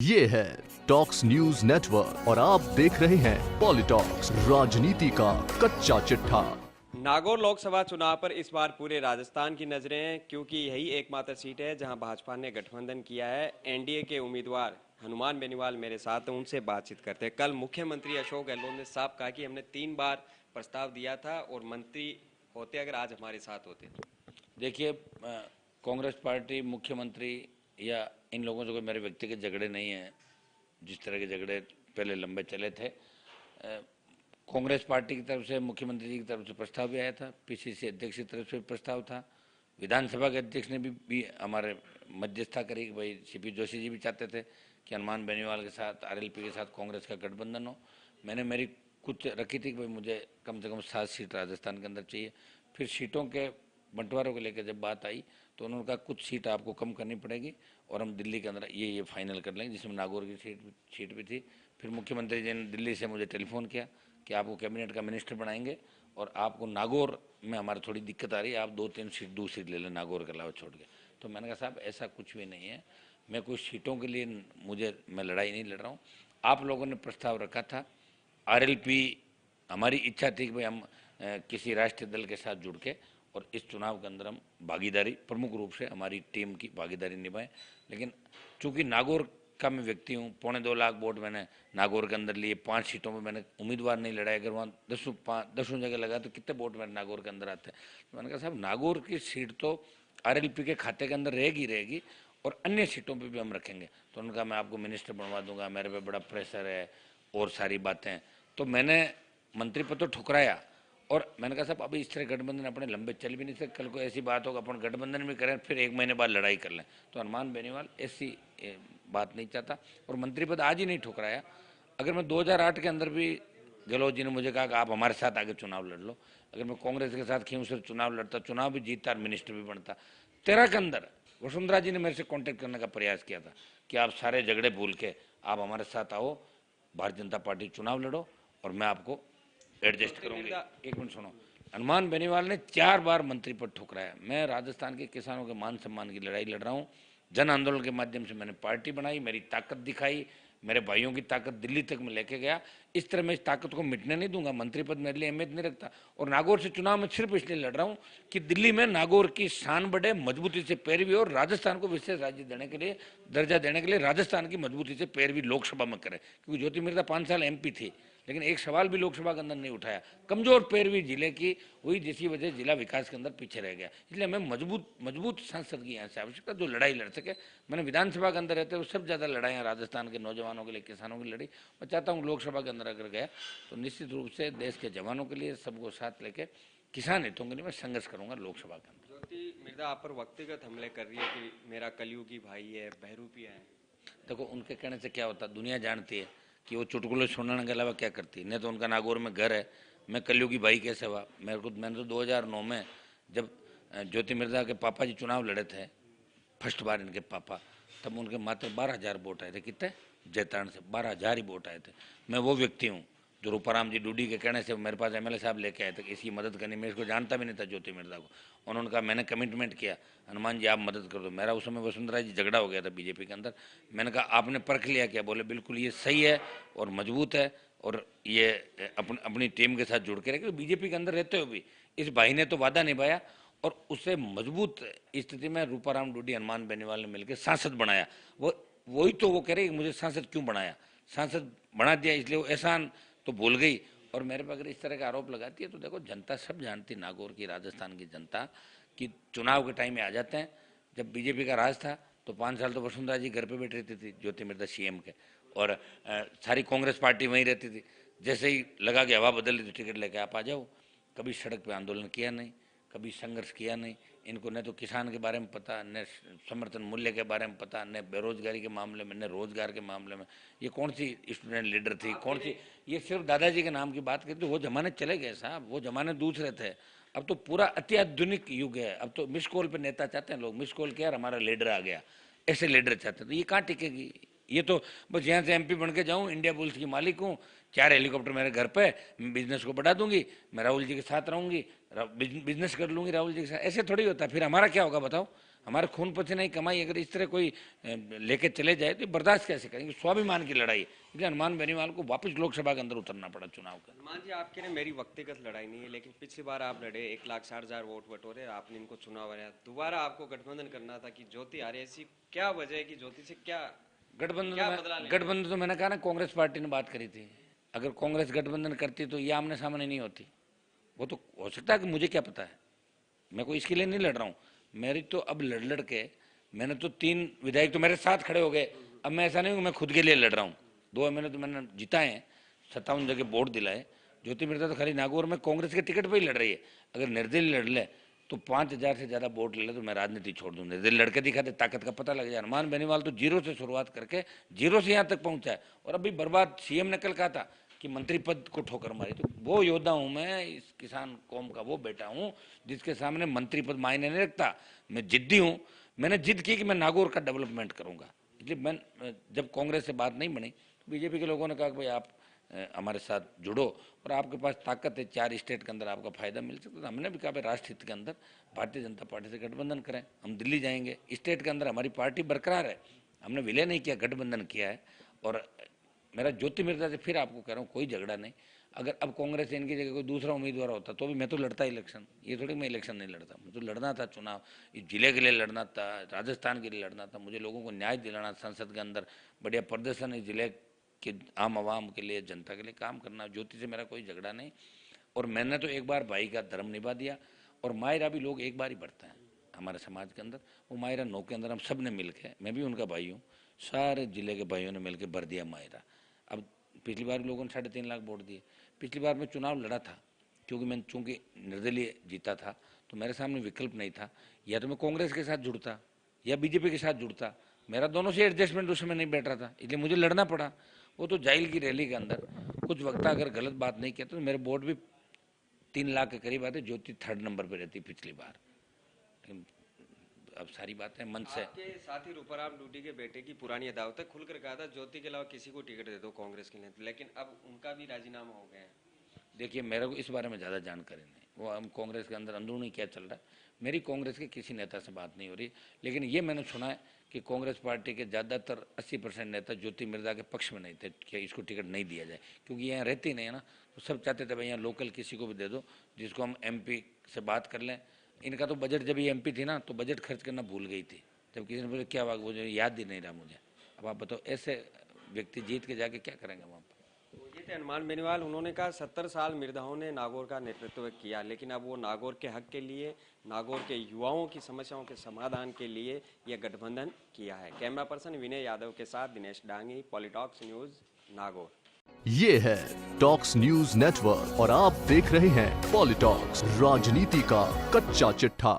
ये है talks news network और आप देख रहे हैं पॉलिटॉक्स, राजनीति का कच्चा चिट्ठा। नागौर लोकसभा चुनाव पर इस बार पूरे राजस्थान की नजरें हैं, क्योंकि यही एकमात्र सीट है जहां भाजपा ने गठबंधन किया है। एनडीए के उम्मीदवार हनुमान बेनीवाल मेरे साथ हैं, उनसे बातचीत करते हैं। कल मुख्यमंत्री अशोक गहलोत ने साफ कहा कि हमने 3 बार प्रस्ताव दिया था और मंत्री होते अगर आज हमारे साथ होते तो। देखिए, कांग्रेस पार्टी, मुख्यमंत्री या इन लोगों से कोई मेरे व्यक्तिगत झगड़े नहीं हैं। जिस तरह के झगड़े पहले लंबे चले थे, कांग्रेस पार्टी की तरफ से, मुख्यमंत्री जी की तरफ से प्रस्ताव भी आया था, पीसीसी अध्यक्ष की तरफ से भी प्रस्ताव था, विधानसभा के अध्यक्ष ने भी हमारे मध्यस्थता करी कि भाई सीपी जोशी जी भी चाहते थे कि हनुमान बेनीवाल के साथ, आरएलपी के साथ कांग्रेस का गठबंधन हो। मैंने मेरी कुछ रखी थी कि भाई मुझे कम से कम 7 सीट राजस्थान के अंदर चाहिए। फिर सीटों के बंटवारों को लेकर जब बात आई तो उन्होंने कहा कुछ सीट आपको कम करनी पड़ेगी और हम दिल्ली के अंदर ये फाइनल कर लेंगे, जिसमें नागौर की सीट भी थी। फिर मुख्यमंत्री जी ने दिल्ली से मुझे टेलीफोन किया कि आपको कैबिनेट का मिनिस्टर बनाएंगे और आपको नागौर में हमारी थोड़ी दिक्कत आ रही है, आप 2-3 सीट दूसरी ले लें नागौर के अलावा छोड़ के। तो मैंने कहा साहब ऐसा कुछ भी नहीं है, मैं कुछ सीटों के लिए मैं लड़ाई नहीं लड़ रहा हूँ। आप लोगों ने प्रस्ताव रखा था आरएलपी, हमारी इच्छा थी कि भाई हम किसी राष्ट्रीय दल के साथ जुड़ के और इस चुनाव के अंदर हम भागीदारी, प्रमुख रूप से हमारी टीम की भागीदारी निभाएं। लेकिन चूंकि नागौर का मैं व्यक्ति हूँ, 2.25 लाख वोट मैंने नागौर के अंदर लिए, 5 सीटों में मैंने उम्मीदवार नहीं लड़ाया। अगर वहाँ 10 जगह लगा तो कितने वोट मेरे नागौर के अंदर आते हैं। तो मैंने कहा साहब नागौर की सीट तो आरएलपी के खाते के अंदर रहेगी और अन्य सीटों पर भी हम रखेंगे। तो उन्होंने कहा मैं आपको मिनिस्टर बनवा दूंगा, मेरे पे बड़ा प्रेशर है और सारी बातें। तो मैंने मंत्री पद तो ठुकराया और मैंने कहा साहब अभी इस तरह गठबंधन अपने लंबे चल भी नहीं सकते, कल को ऐसी बात होगा अपन गठबंधन भी करें फिर 1 महीने बाद लड़ाई कर लें। तो हनुमान बेनीवाल ऐसी बात नहीं चाहता और मंत्री पद आज ही नहीं ठुकराया। अगर मैं 2008 के अंदर भी, गहलोत जी ने मुझे कहा कि आप हमारे साथ आगे चुनाव लड़ लो, अगर मैं कांग्रेस के साथ क्यों से चुनाव लड़ता, चुनाव भी जीतता और मिनिस्टर भी बनता। 13 के अंदर वसुंधरा जी ने मेरे से कॉन्टेक्ट करने का प्रयास किया था कि आप सारे झगड़े भूल के आप हमारे साथ आओ, भारतीय जनता पार्टी चुनाव लड़ो और मैं आपको एडजस्ट करूंगी। एक मिनट सुनो, हनुमान बेनीवाल ने 4 बार मंत्री पद ठुकराया। मैं राजस्थान के किसानों के मान सम्मान की लड़ाई लड़ रहा हूँ। जन आंदोलन के माध्यम से मैंने पार्टी बनाई, मेरी ताकत दिखाई, मेरे भाइयों की ताकत दिल्ली तक मैं लेके गया। इस तरह मैं इस ताकत को मिटने नहीं दूंगा। मंत्री पद मेरे लिए अहमियत नहीं रखता और नागौर से चुनाव में सिर्फ इसलिए लड़ रहा हूँ कि दिल्ली में नागौर की शान बढ़े, मजबूती से पैरवी और राजस्थान को विशेष राज्य देने के लिए, दर्जा देने के लिए राजस्थान की मजबूती से पैरवी लोकसभा में करे। क्योंकि ज्योति मिर्धा 5 साल एमपी थी लेकिन एक सवाल भी लोकसभा के अंदर नहीं उठाया। कमजोर पैरवी जिले की हुई, जिसकी वजह जिला विकास के अंदर पीछे रह गया। इसलिए हमें मजबूत सांसद की यहाँ से आवश्यकता, जो लड़ाई लड़ सके। मैंने विधानसभा के अंदर रहते हुए सब ज़्यादा लड़ाइयाँ राजस्थान के नौजवानों के लिए, किसानों की लड़ी। मैं चाहता हूँ लोकसभा के अंदर अगर गया तो निश्चित रूप से देश के जवानों के लिए, सबको साथ लेके किसान हितों के लिए मैं संघर्ष करूंगा लोकसभा के अंदर। ज्योति मिर्धा आप पर व्यक्तिगत हमले कर रही है कि मेरा कलयुगी भाई है, बहरूपिया है। देखो उनके कहने से क्या होता, दुनिया जानती है कि वो चुटकुले सुनाने के अलावा क्या करती है। नहीं तो उनका नागौर में घर है, मैं कलयुगी भाई कैसे हुआ। मैंने तो 2009 में जब ज्योति मिर्धा के पापा जी चुनाव लड़े थे, फर्स्ट बार इनके पापा, तब उनके मात्र 12,000 वोट आए थे। कितने? जैतारण से 12,000 ही वोट आए थे। मैं वो व्यक्ति हूँ जो रूपाराम जी डूडी के कहने से मेरे पास एमएलए साहब लेके आए थे कि इसकी मदद करनी। मैं इसको जानता भी नहीं था ज्योति मिर्धा को। उन्होंने कहा, मैंने कमिटमेंट किया हनुमान जी आप मदद कर दो। मेरा उस समय वसुंधरा जी झगड़ा हो गया था बीजेपी के अंदर। मैंने कहा आपने परख लिया क्या? बोले बिल्कुल ये सही है और मजबूत है और ये अपनी टीम के साथ जुड़ के रहे। बीजेपी के अंदर रहते हुए भी इस भाई ने तो वादा निभाया और उससे मजबूत स्थिति में रूपाराम डूडी, हनुमान बेनीवाल ने मिलकर सांसद बनाया। वही तो वो कह रहे मुझे सांसद क्यों बनाया, सांसद बना दिया इसलिए वो एहसान तो भूल गई। और मेरे पर अगर इस तरह का आरोप लगाती है तो देखो जनता सब जानती, नागौर की, राजस्थान की जनता कि चुनाव के टाइम में आ जाते हैं। जब बीजेपी का राज था तो 5 साल तो वसुंधरा जी घर पे बैठी रहती थी, ज्योति मिर्धा सीएम के, और सारी कांग्रेस पार्टी वहीं रहती थी। जैसे ही लगा कि हवा बदल तो टिकट लेके आप आ जाओ। कभी सड़क पर आंदोलन किया नहीं, कभी संघर्ष किया नहीं। इनको न तो किसान के बारे में पता, न समर्थन मूल्य के बारे में पता, न बेरोजगारी के मामले में, न रोजगार के मामले में। ये कौन सी स्टूडेंट लीडर थी, कौन सी, ये सिर्फ दादाजी के नाम की बात करती। वो जमाने चले गए साहब, वो जमाने दूसरे थे। अब तो पूरा अत्याधुनिक युग है। अब तो मिस कॉल पे नेता चाहते हैं लोग। मिस कॉल किया हमारा लीडर आ गया, ऐसे लीडर चाहते हैं। तो ये कहाँ टिकेगी? ये तो बस यहाँ से एमपी बन के जाऊँ, इंडिया बुल्स की मालिक हूँ, 4 हेलीकॉप्टर मेरे घर पे, बिजनेस को बढ़ा दूंगी, मैं राहुल जी के साथ रहूंगी, बिजनेस कर लूंगी राहुल जी के साथ। ऐसे थोड़ी होता है। फिर हमारा क्या होगा बताओ? हमारे खून पसीने की कमाई अगर इस तरह कोई लेके चले जाए तो बर्दाश्त कैसे करेंगे। स्वाभिमान की लड़ाई, इसलिए हनुमान बेनीवाल को वापस लोकसभा के अंदर उतरना पड़ा चुनाव का। हनुमान जी, आपके ने मेरी व्यक्तिगत लड़ाई नहीं है, लेकिन पिछली बार आप लड़े 1,60,000 वोट बटोरे, आपने इनको चुनाव हराया। दोबारा आपको गठबंधन करना था कि ज्योति आ रही, ऐसी क्या वजह है कि ज्योति से क्या गठबंधन तो मैंने कहा ना, कांग्रेस पार्टी ने बात करी थी। अगर कांग्रेस गठबंधन करती तो ये आमने सामने नहीं होती। वो तो हो सकता है कि मुझे क्या पता है, मैं कोई इसके लिए नहीं लड़ रहा हूँ। मेरी तो अब लड़ के मैंने तो 3 विधायक तो मेरे साथ खड़े हो गए। अब मैं ऐसा नहीं हूँ मैं खुद के लिए लड़ रहा हूँ। 2 महीने तो मैंने जिताए हैं, 57 जगह वोट दिलाए। ज्योति मिर्जा तो खाली नागौर में कांग्रेस के टिकट पर ही लड़ रही है। अगर निर्दलीय लड़ ले तो 5,000 से ज़्यादा वोट ले ले तो मैं राजनीति छोड़ दूँ। निर्दलीय लड़के दिखाते ताकत का पता लग जाए। हनुमान बेनीवाल तो 0 से शुरुआत करके 0 से यहाँ तक पहुँचा है। और अभी बर्बाद सीएम ने कल कहा था कि मंत्री पद को ठोकर मारी। तो वो योद्धा हूँ मैं, इस किसान कौम का वो बेटा हूँ जिसके सामने मंत्री पद मायने नहीं रखता। मैं जिद्दी हूँ, मैंने जिद की कि मैं नागौर का डेवलपमेंट करूँगा। इसलिए मैं जब कांग्रेस से बात नहीं बनी तो बीजेपी के लोगों ने कहा कि भाई आप हमारे साथ जुड़ो और आपके पास ताकत है, 4 स्टेट के अंदर आपका फायदा मिल सकता है। तो हमने भी कहा भाई राष्ट्र हित के अंदर भारतीय जनता पार्टी से गठबंधन करें। हम दिल्ली जाएंगे, स्टेट के अंदर हमारी पार्टी बरकरार है, हमने विलय नहीं किया, गठबंधन किया है। और मेरा ज्योति मिर्जा से फिर आपको कह रहा हूँ कोई झगड़ा नहीं। अगर अब कांग्रेस इनकी जगह कोई दूसरा उम्मीदवार होता तो भी मैं तो लड़ता इलेक्शन। ये थोड़ी मैं इलेक्शन नहीं लड़ता, मुझे लड़ना था चुनाव, इस जिले के लिए लड़ना था, राजस्थान के लिए लड़ना था। मुझे लोगों को न्याय दिलाना, संसद के अंदर बढ़िया प्रदर्शन इस जिले के आम आवाम के लिए, जनता के लिए काम करना। ज्योति से मेरा कोई झगड़ा नहीं। और मैंने तो एक बार भाई का धर्म निभा दिया। और मायरा भी लोग एक बार ही बढ़ते हैं हमारे समाज के अंदर। वो मायरा 9 के अंदर हम सब ने मिल के, मैं भी उनका भाई हूँ, सारे जिले के भाइयों ने मिल के भर दिया मायरा। अब पिछली बार लोगों ने 3.5 लाख वोट दिए। पिछली बार मैं चुनाव लड़ा था क्योंकि मैं चूंकि निर्दलीय जीता था तो मेरे सामने विकल्प नहीं था, या तो मैं कांग्रेस के साथ जुड़ता या बीजेपी के साथ जुड़ता। मेरा दोनों से एडजस्टमेंट उस समय नहीं बैठ रहा था, इसलिए मुझे लड़ना पड़ा। वो तो जाहिल की रैली के अंदर कुछ वक्ता अगर गलत बात नहीं किया तो मेरे वोट भी 3 लाख के करीब आते। ज्योति 3rd नंबर पे रहती पिछली बार। लेकिन अब सारी बातें मन से। आपके साथी रूपराम डूडी के बेटे की पुरानी अदावत है, खुलकर कहा था ज्योति के अलावा किसी को टिकट दे दो कांग्रेस के लिए, लेकिन अब उनका भी राजीनामा हो गया है। देखिए मेरे को इस बारे में ज़्यादा जानकारी नहीं, वो हम कांग्रेस के अंदर अंदरूनी क्या चल रहा है, मेरी कांग्रेस के किसी नेता से बात नहीं हो रही। लेकिन ये मैंने सुना है कि कांग्रेस पार्टी के ज़्यादातर 80% नेता ज्योति मिर्जा के पक्ष में नहीं थे कि इसको टिकट नहीं दिया जाए, क्योंकि यहाँ रहती नहीं है ना। तो सब चाहते थे भाई यहाँ लोकल किसी को भी दे दो जिसको हम MP से बात कर लें। इनका तो बजट, जब ये MP थी ना तो बजट खर्च करना भूल गई थी। जब किसी ने बोले क्या बात, वो याद ही नहीं रहा मुझे। अब आप बताओ ऐसे व्यक्ति जीत के जाके क्या करेंगे वहाँ पर। ये थे हनुमान बेनीवाल। उन्होंने कहा 70 साल मिर्धाओं ने नागौर का नेतृत्व किया, लेकिन अब वो नागौर के हक के लिए, नागौर के युवाओं की समस्याओं के समाधान के लिए यह गठबंधन किया है। कैमरा पर्सन विनय यादव के साथ दिनेश डांगी, पॉलिटॉक्स न्यूज, नागौर। ये है टॉक्स न्यूज नेटवर्क और आप देख रहे हैं पॉलिटॉक्स, राजनीति का कच्चा चिट्ठा।